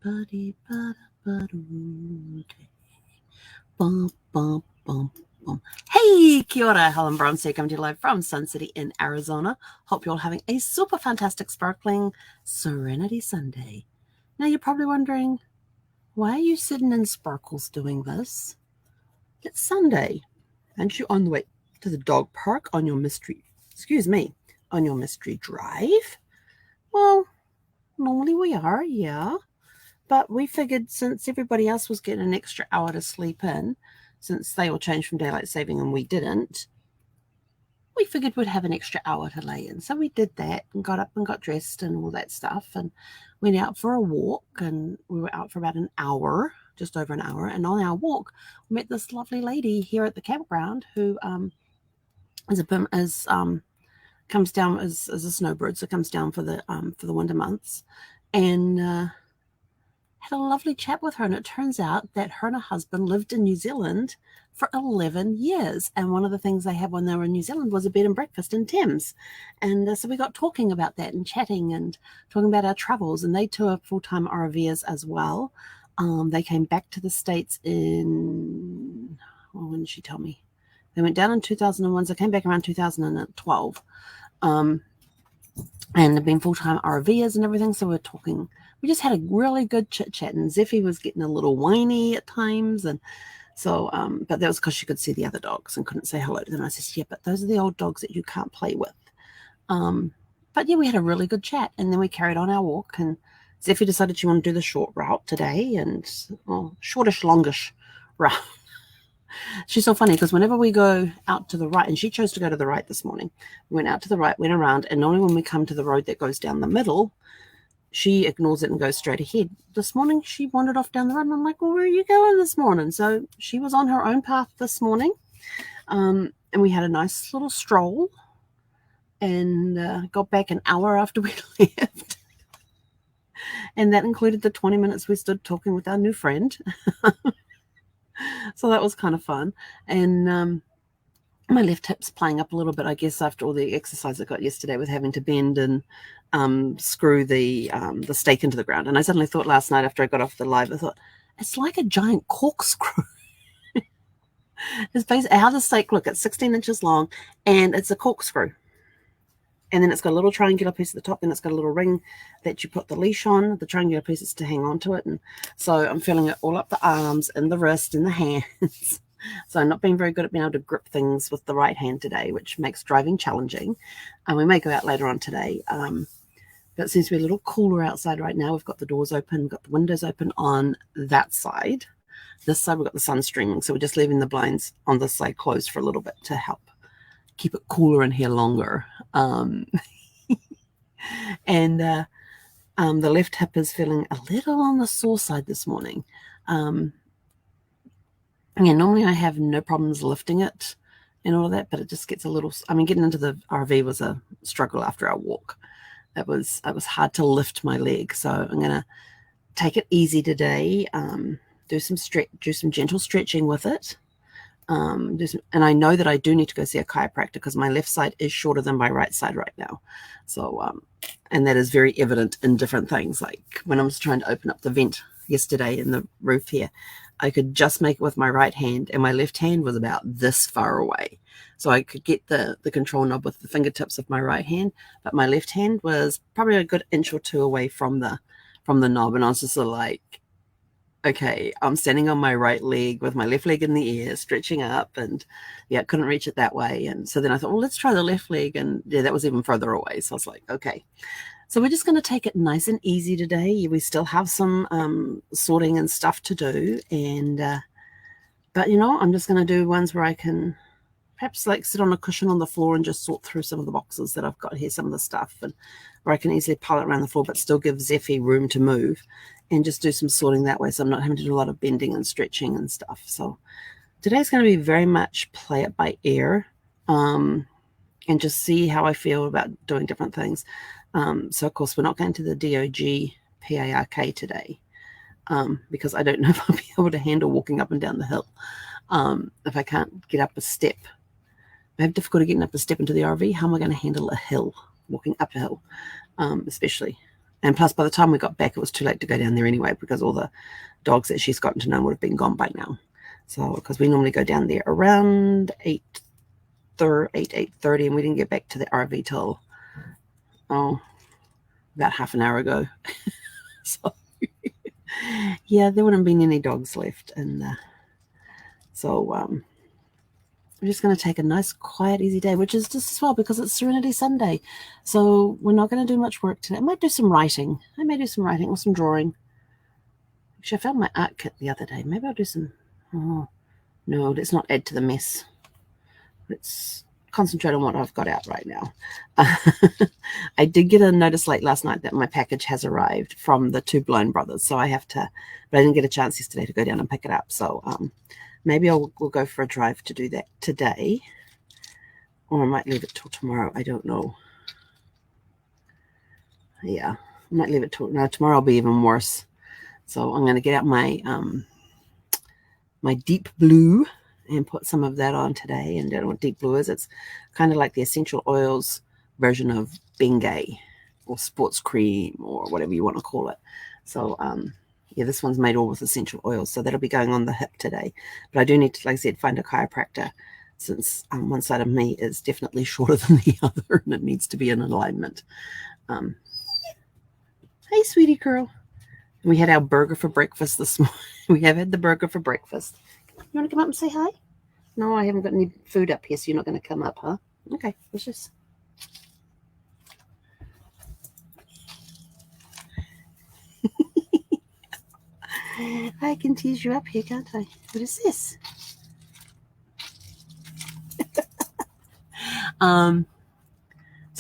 Buddy, buddy, buddy. Bum, bum, bum, bum. Hey, kia ora, Helen Brahms here, coming to you live from Sun City in Arizona. Hope you're all having a super fantastic, sparkling Serenity Sunday. Now, you're probably wondering, why are you sitting in sparkles doing this? It's Sunday. Aren't you on the way to the dog park on your mystery drive? Well, normally we are, yeah. But we figured since everybody else was getting an extra hour to sleep in, since they all changed from daylight saving and we didn't, we figured we'd have an extra hour to lay in. So we did that and got up and got dressed and all that stuff and went out for a walk. And we were out for about an hour, just over an hour. And on our walk, we met this lovely lady here at the campground who comes down as a snowbird, so comes down for the winter months, and had a lovely chat with her. And it turns out that her and her husband lived in New Zealand for 11 years. And one of the things they had when they were in New Zealand was a bed and breakfast in Thames. And so we got talking about that and chatting and talking about our travels. And they too are full-time RVers as well. They came back to the States when did she tell me? They went down in 2001, so came back around 2012. And have been full-time RVers and everything. So we're talking. We just had a really good chit-chat, and Zeffie was getting a little whiny at times, and so, but that was because she could see the other dogs and couldn't say hello to them. I said, yeah, but those are the old dogs that you can't play with. But yeah, we had a really good chat, and then we carried on our walk, and Zeffie decided she wanted to do the short route today, and shortish, longish route. She's so funny because whenever we go out to the right, and she chose to go to the right this morning, we went out to the right, went around, and normally when we come to the road that goes down the middle, she ignores it and goes straight ahead. This morning, she wandered off down the road, and I'm like, well, where are you going this morning? So she was on her own path this morning, and we had a nice little stroll, and got back an hour after we left. And that included the 20 minutes we stood talking with our new friend. So that was kind of fun. And my left hip's playing up a little bit, I guess, after all the exercise I got yesterday with having to bend and screw the stake into the ground. And I suddenly thought last night after I got off the live, I thought, it's like a giant corkscrew. It's basically how the stake look. It's 16 inches long, and it's a corkscrew. And then it's got a little triangular piece at the top, and it's got a little ring that you put the leash on. The triangular piece is to hang on to it. And so I'm feeling it all up the arms and the wrist and the hands. So I'm not being very good at being able to grip things with the right hand today, which makes driving challenging. And we may go out later on today. But it seems to be a little cooler outside right now. We've got the doors open, we've got the windows open on that side. This side, we've got the sun streaming. So we're just leaving the blinds on this side closed for a little bit to help keep it cooler in here longer. And the left hip is feeling a little on the sore side this morning. Yeah, normally I have no problems lifting it and all of that, but it just gets a little, getting into the RV was a struggle after our walk. It was hard to lift my leg. So I'm going to take it easy today, do some gentle stretching with it. And I know that I do need to go see a chiropractor because my left side is shorter than my right side right now. So, and that is very evident in different things. Like when I was trying to open up the vent yesterday in the roof here, I could just make it with my right hand, and my left hand was about this far away. So I could get the control knob with the fingertips of my right hand, but my left hand was probably a good inch or two away from the knob. And I was just sort of like, okay, I'm standing on my right leg with my left leg in the air, stretching up, and yeah, couldn't reach it that way. And so then I thought, well, let's try the left leg, and yeah, that was even further away. So I was like, okay. So we're just going to take it nice and easy today. We still have some sorting and stuff to do, and but I'm just going to do ones where I can perhaps like sit on a cushion on the floor and just sort through some of the boxes that I've got here, some of the stuff, and where I can easily pile it around the floor, but still give Zeffie room to move, and just do some sorting that way, so I'm not having to do a lot of bending and stretching and stuff. So today's going to be very much play it by ear, and just see how I feel about doing different things. So of course we're not going to the DOG PARK today, because I don't know if I'll be able to handle walking up and down the hill. If I can't get up a step, I have difficulty getting up a step into the RV. How am I going to handle a hill, walking up a hill, especially? And plus, by the time we got back, it was too late to go down there anyway, because all the dogs that she's gotten to know would have been gone by now. So, because we normally go down there around 8:30, and we didn't get back to the RV till, about half an hour ago. So, yeah, there wouldn't have been any dogs left. And so, we're just going to take a nice, quiet, easy day, which is just as well because it's Serenity Sunday. So we're not going to do much work today. I might do some writing. I may do some writing or some drawing. Actually, I found my art kit the other day. Maybe I'll do some... Oh, no, let's not add to the mess. Let's concentrate on what I've got out right now. I did get a notice late last night that my package has arrived from the two Blown brothers. So I have to... But I didn't get a chance yesterday to go down and pick it up. So... maybe we'll go for a drive to do that today, or I might leave it till tomorrow. I don't know. Yeah, I might leave it till tomorrow. Will be even worse. So I'm going to get out my my deep blue and put some of that on today. And I don't know what deep blue is. It's kind of like the essential oils version of Bengay or sports cream or whatever you want to call it. So yeah, this one's made all with essential oils, so that'll be going on the hip today. But I do need to, like I said, find a chiropractor, since one side of me is definitely shorter than the other, and it needs to be in alignment. Hey, sweetie girl. We had our burger for breakfast this morning. We have had the burger for breakfast. You want to come up and say hi? No, I haven't got any food up here, so you're not going to come up, huh? Okay, let's just... I can tease you up here, can't I? What is this? So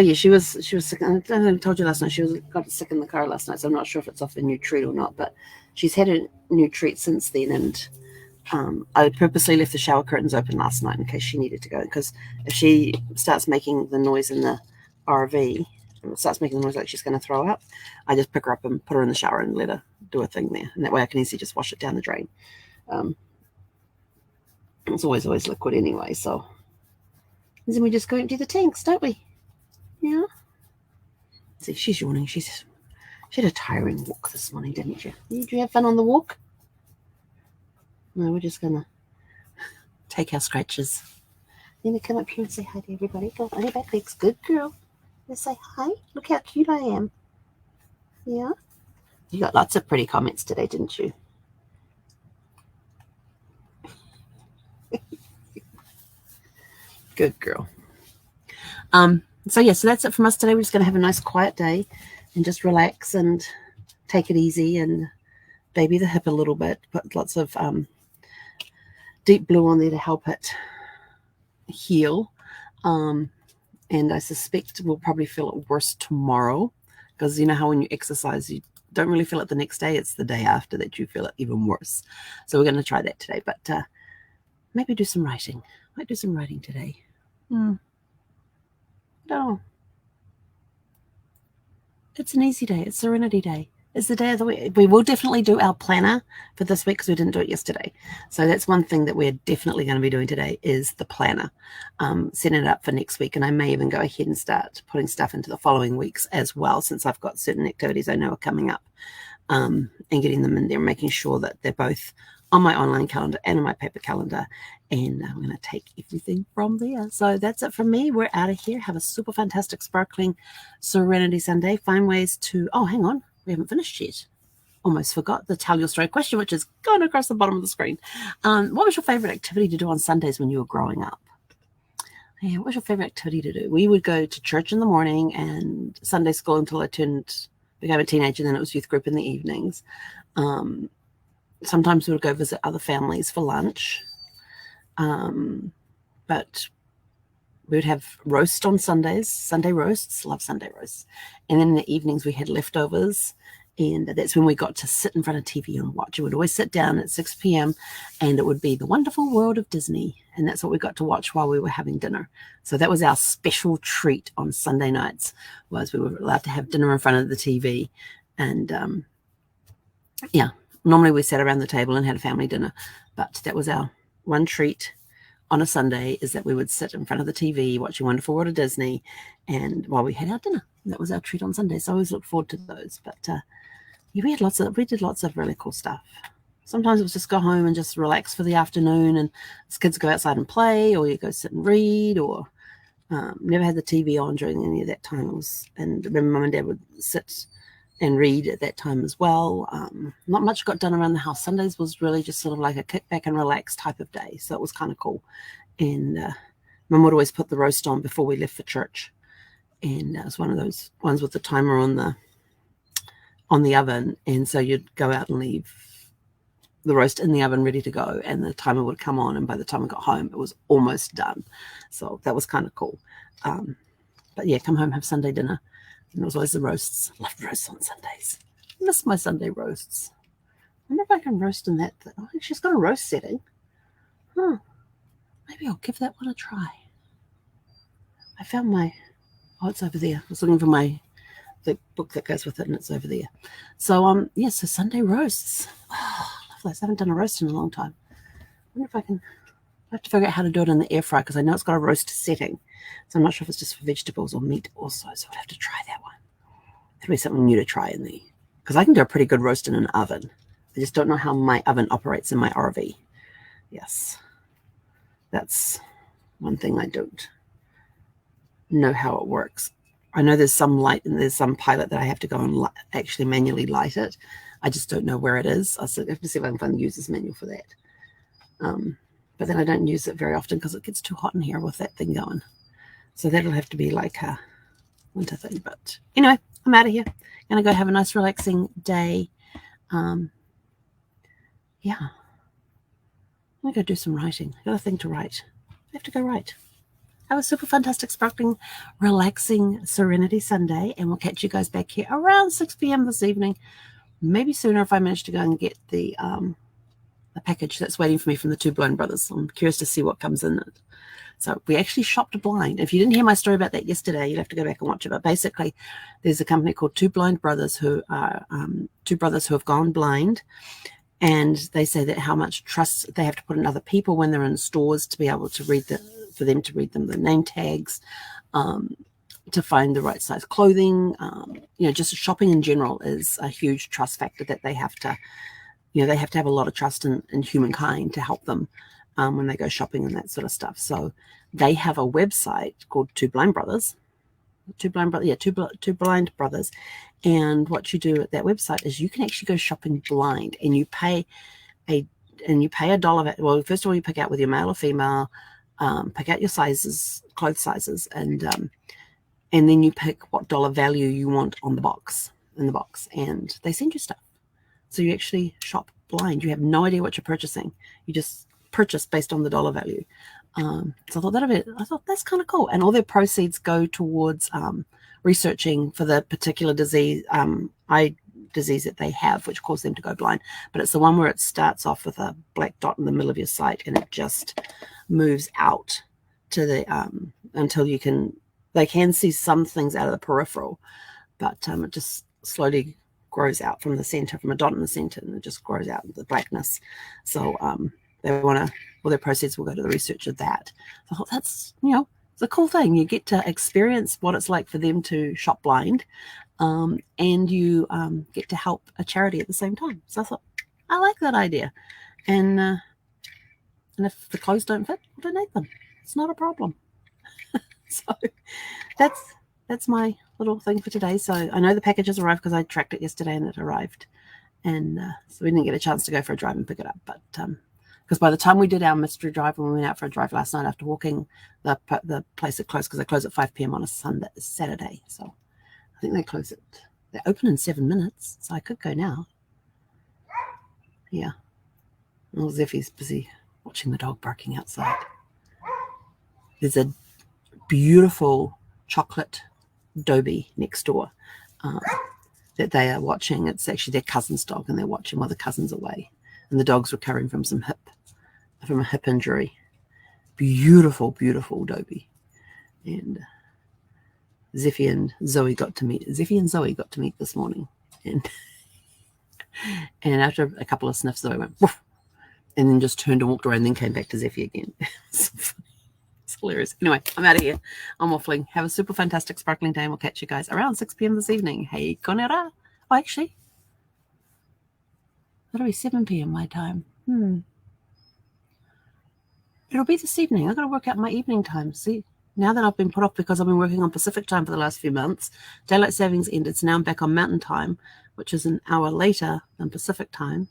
yeah, she was sick. I told you last night she got sick in the car last night, so I'm not sure if it's off a new treat or not. But she's had a new treat since then, and I purposely left the shower curtains open last night in case she needed to go. Because if she starts making the noise in the RV, starts making the noise like she's going to throw up, I just pick her up and put her in the shower and let her do a thing there, and that way I can easily just wash it down the drain. It's always liquid anyway, so. And then we just go empty the tanks, don't we? Yeah. See, she's yawning. She had a tiring walk this morning, didn't you? Did you have fun on the walk? No, we're just gonna take our scratches. Then we come up here and say hi to everybody. Go on your back legs. Good girl. Let's say hi. Look how cute I am. Yeah. You got lots of pretty comments today, didn't you? Good girl. So yeah, so that's it from us today. We're just going to have a nice quiet day and just relax and take it easy and baby the hip a little bit. Put lots of deep blue on there to help it heal. And I suspect we'll probably feel it worse tomorrow, because you know how when you exercise, you don't really feel it the next day. It's the day after that you feel it even worse. So we're going to try that today, but maybe do some writing. Might do some writing today. No. It's an easy day. It's Serenity Day. It's the day of the week. We will definitely do our planner for this week because we didn't do it yesterday. So that's one thing that we're definitely going to be doing today is the planner, setting it up for next week. And I may even go ahead and start putting stuff into the following weeks as well, since I've got certain activities I know are coming up, and getting them in there, making sure that they're both on my online calendar and on my paper calendar, and I'm going to take everything from there. So that's it from me. We're out of here. Have a super fantastic, sparkling Serenity Sunday. Find ways to... Oh, hang on. We haven't finished yet. Almost forgot the tell your story question, which is gone across the bottom of the screen. What was your favorite activity to do on Sundays when you were growing up? Yeah, what was your favorite activity to do? We would go to church in the morning and Sunday school until I became a teenager. Then it was youth group in the evenings. Sometimes we would go visit other families for lunch. But we would have roast on Sundays, Sunday roasts, love Sunday roasts. And then in the evenings we had leftovers, and that's when we got to sit in front of TV and watch. We would always sit down at 6 p.m. and it would be The Wonderful World of Disney. And that's what we got to watch while we were having dinner. So that was our special treat on Sunday nights, was we were allowed to have dinner in front of the TV. And yeah, normally we sat around the table and had a family dinner, but that was our one treat on a Sunday, is that we would sit in front of the TV watching Wonderful World of Disney and while we had our dinner. that was our treat on Sunday. So I always look forward to those. But yeah, we did lots of really cool stuff. Sometimes it was just go home and just relax for the afternoon, and as kids go outside and play, or you go sit and read, or never had the TV on during any of that time. And remember, Mum and Dad would sit and read at that time as well. Not much got done around the house. Sundays was really just sort of like a kick back and relax type of day, so it was kind of cool. And Mum would always put the roast on before we left for church, and it was one of those ones with the timer on the oven, and so you'd go out and leave the roast in the oven ready to go, and the timer would come on, and by the time I got home it was almost done. So that was kind of cool. But yeah, come home, have Sunday dinner, and there was always the roasts. I loved roasts on Sundays. I miss my Sunday roasts. I wonder if I can roast in that. Oh, she's got a roast setting. Maybe I'll give that one a try. I found it's over there. I was looking for the book that goes with it, and it's over there. So yeah, so Sunday roasts. Oh, I haven't done a roast in a long time. I wonder if I have to figure out how to do it in the air fryer, because I know it's got a roast setting. So I'm not sure if it's just for vegetables or meat also. So I'd have to try that one. That'll be something new to try because I can do a pretty good roast in an oven. I just don't know how my oven operates in my RV. Yes. That's one thing I don't know how it works. I know there's some light and there's some pilot that I have to go and actually manually light it. I just don't know where it is. I have to see if I can find the user's manual for that. But then I don't use it very often because it gets too hot in here with that thing going. So that'll have to be like a winter thing. But anyway, I'm out of here. Gonna go have a nice relaxing day. Yeah. I'm gonna go do some writing. I got a thing to write. I have to go write. Have a super fantastic, sparkling, relaxing Serenity Sunday, and we'll catch you guys back here around 6 p.m. this evening. Maybe sooner if I manage to go and get the package that's waiting for me from the Two Blind Brothers. I'm curious to see what comes in it. So we actually shopped blind. If you didn't hear my story about that yesterday, you'd have to go back and watch it. But basically, there's a company called Two Blind Brothers who are two brothers who have gone blind, and they say that how much trust they have to put in other people when they're in stores to be able to for them to read them the name tags, to find the right size clothing. Just shopping in general is a huge trust factor that they have to, they have to have a lot of trust in humankind to help them when they go shopping and that sort of stuff. So they have a website called Two Blind Brothers. Two Blind Brothers. And what you do at that website is you can actually go shopping blind, and you pay $1. Well, first of all, you pick out whether you're male or female, pick out your sizes, clothes sizes, and then you pick what dollar value you want in the box, and they send you stuff. So you actually shop blind. You have no idea what you're purchasing. You just purchase based on the dollar value. So I thought that's kind of cool. And all their proceeds go towards researching for the particular disease, eye disease that they have, which caused them to go blind. But it's the one where it starts off with a black dot in the middle of your sight, and it just moves out to the until they can see some things out of the peripheral, but it just slowly grows out from the center, from a dot in the center, and it just grows out into the blackness. So their proceeds will go to the research of that. So that's, it's a cool thing. You get to experience what it's like for them to shop blind, and you get to help a charity at the same time. So I thought, I like that idea. And if the clothes don't fit, we'll donate them. It's not a problem. So that's my little thing for today. So I know the package has arrived because I tracked it yesterday and it arrived. And so we didn't get a chance to go for a drive and pick it up. But because by the time we did our mystery drive, when we went out for a drive last night after walking, the place had closed, because they close at 5 p.m. on a Saturday. So I think they're open in 7 minutes. So I could go now. Yeah. Well, Zeffy's busy watching the dog barking outside. There's a beautiful chocolate Dobie next door that they are watching. It's actually their cousin's dog, and they're watching while the cousin's away. And the dog's recovering from a hip injury. Beautiful, beautiful Dobie. And Zeffy and Zoe got to meet this morning. And after a couple of sniffs, Zoe went, woof, and then just turned and walked around, and then came back to Zeffy again. It's hilarious. Anyway, I'm out of here. I'm waffling. Have a super fantastic sparkling day, and we'll catch you guys around 6 p.m. this evening. Hey, konera. Oh, actually, it'll be 7 p.m. my time. It'll be this evening. I've got to work out my evening time. See, now that I've been put off because I've been working on Pacific time for the last few months, daylight savings ended, so now I'm back on Mountain time, which is an hour later than Pacific time.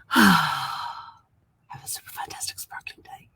Have a super fantastic sparkling day.